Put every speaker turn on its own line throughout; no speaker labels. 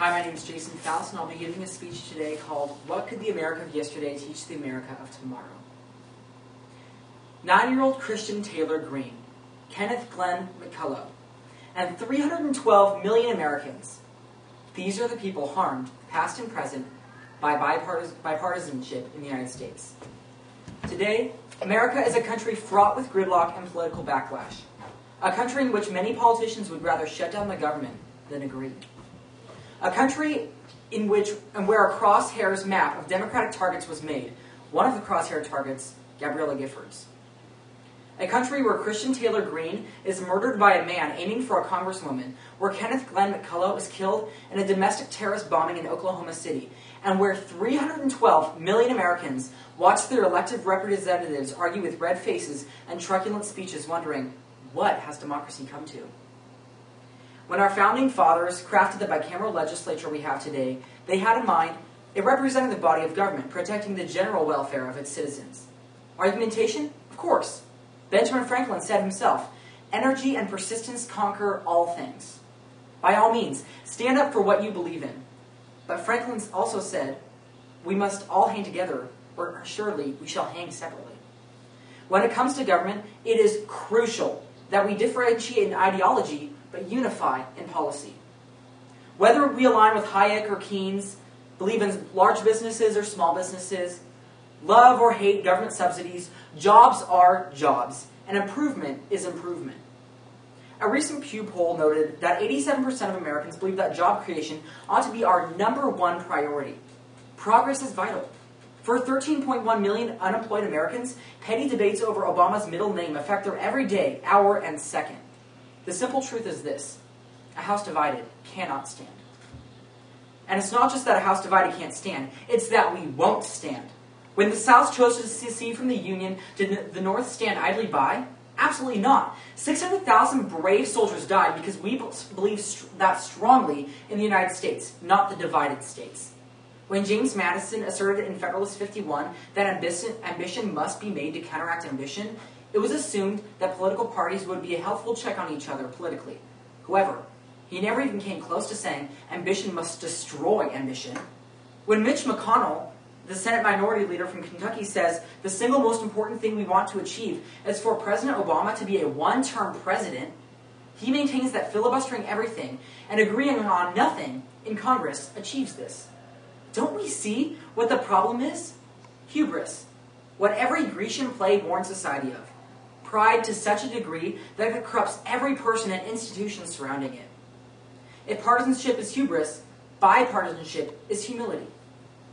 Hi, my name is Jason Faust, and I'll be giving a speech today called, What Could the America of Yesterday Teach the America of Tomorrow? 9-year-old Christian Taylor Greene, Kenneth Glenn McCullough, and 312 million Americans. These are the people harmed, past and present, by bipartisanship in the United States. Today, America is a country fraught with gridlock and political backlash. A country in which many politicians would rather shut down the government than agree. A country in which and where a crosshairs map of Democratic targets was made. One of the crosshair targets, Gabriella Giffords. A country where Christian Taylor Greene is murdered by a man aiming for a congresswoman, where Kenneth Glenn McCullough is killed in a domestic terrorist bombing in Oklahoma City, and where 312 million Americans watch their elected representatives argue with red faces and truculent speeches wondering, what has democracy come to? When our founding fathers crafted the bicameral legislature we have today, they had in mind it represented the body of government, protecting the general welfare of its citizens. Argumentation? Of course. Benjamin Franklin said himself, energy and persistence conquer all things. By all means, stand up for what you believe in. But Franklin also said, we must all hang together, or surely we shall hang separately. When it comes to government, it is crucial that we differentiate in ideology, but unify in policy. Whether we align with Hayek or Keynes, believe in large businesses or small businesses, love or hate government subsidies, jobs are jobs, and improvement is improvement. A recent Pew poll noted that 87% of Americans believe that job creation ought to be our #1 priority. Progress is vital. For 13.1 million unemployed Americans, petty debates over Obama's middle name affect their every day, hour, and second. The simple truth is this: a house divided cannot stand. And it's not just that a house divided can't stand, it's that we won't stand. When the South chose to secede from the Union, did the North stand idly by? Absolutely not. 600,000 brave soldiers died because we believe that strongly in the United States, not the divided states. When James Madison asserted in Federalist 51 that ambition must be made to counteract ambition, it was assumed that political parties would be a helpful check on each other politically. However, he never even came close to saying ambition must destroy ambition. When Mitch McConnell, the Senate Minority Leader from Kentucky, says the single most important thing we want to achieve is for President Obama to be a one-term president, he maintains that filibustering everything and agreeing on nothing in Congress achieves this. Don't we see what the problem is? Hubris. What every Grecian play warns society of. Pride to such a degree that it corrupts every person and institution surrounding it. If partisanship is hubris, bipartisanship is humility.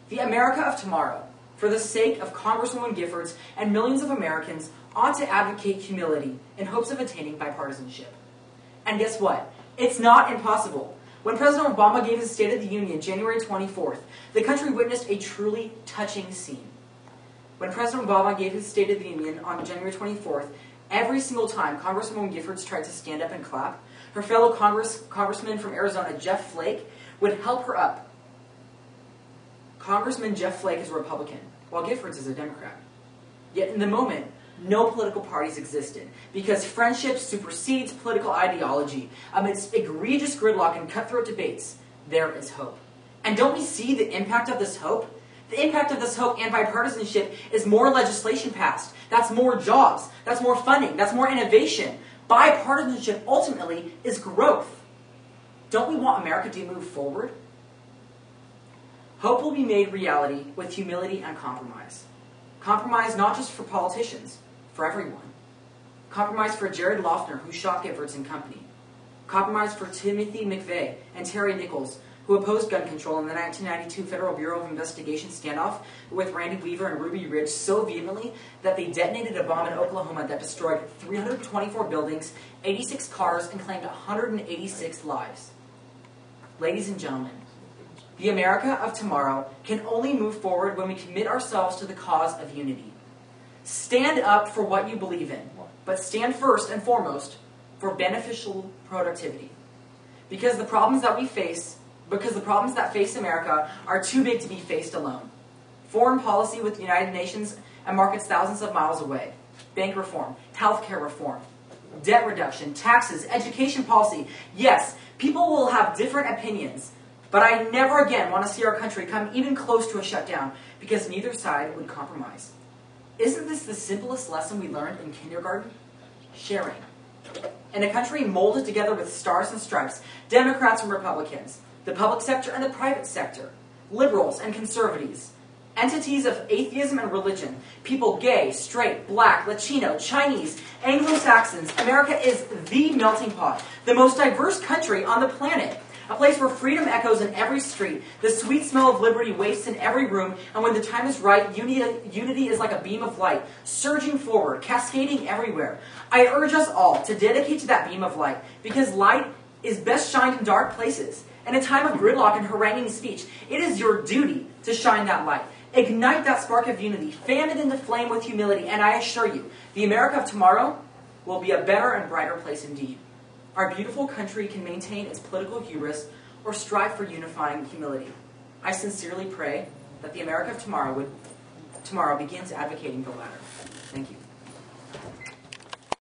The America of tomorrow, for the sake of Congresswoman Giffords and millions of Americans, ought to advocate humility in hopes of attaining bipartisanship. And guess what? It's not impossible. When President Obama gave his State of the Union January 24th, the country witnessed a truly touching scene. When President Obama gave his State of the Union on January 24th, every single time Congresswoman Giffords tried to stand up and clap, her fellow Congressman from Arizona, Jeff Flake, would help her up. Congressman Jeff Flake is a Republican, while Giffords is a Democrat. Yet in the moment, no political parties existed, because friendship supersedes political ideology. Amidst egregious gridlock and cutthroat debates, there is hope. And don't we see the impact of this hope? The impact of this hope and bipartisanship is more legislation passed. That's more jobs. That's more funding. That's more innovation. Bipartisanship ultimately is growth. Don't we want America to move forward? Hope will be made reality with humility and compromise. Compromise not just for politicians, for everyone. Compromise for Jared Loughner, who shot Giffords and company. Compromise for Timothy McVeigh and Terry Nichols, who opposed gun control in the 1992 Federal Bureau of Investigation standoff with Randy Weaver and Ruby Ridge so vehemently that they detonated a bomb in Oklahoma that destroyed 324 buildings, 86 cars, and claimed 186 lives. Ladies and gentlemen, the America of tomorrow can only move forward when we commit ourselves to the cause of unity. Stand up for what you believe in, but stand first and foremost for beneficial productivity. Because the problems that face America are too big to be faced alone. Foreign policy with the United Nations and markets thousands of miles away. Bank reform, healthcare reform, debt reduction, taxes, education policy. Yes, people will have different opinions, But I never again want to see our country come even close to a shutdown, because neither side would compromise. Isn't this the simplest lesson we learned in kindergarten? Sharing. In a country molded together with stars and stripes, Democrats and Republicans, the public sector and the private sector, liberals and conservatives, entities of atheism and religion, people gay, straight, black, Latino, Chinese, Anglo-Saxons, America is the melting pot, the most diverse country on the planet. A place where freedom echoes in every street, the sweet smell of liberty wafts in every room, and when the time is right, unity is like a beam of light, surging forward, cascading everywhere. I urge us all to dedicate to that beam of light, because light is best shined in dark places. In a time of gridlock and haranguing speech, it is your duty to shine that light. Ignite that spark of unity, fan it into flame with humility, and I assure you, the America of tomorrow will be a better and brighter place indeed. Our beautiful country can maintain its political hubris or strive for unifying humility. I sincerely pray that the America of tomorrow begins advocating the latter. Thank you.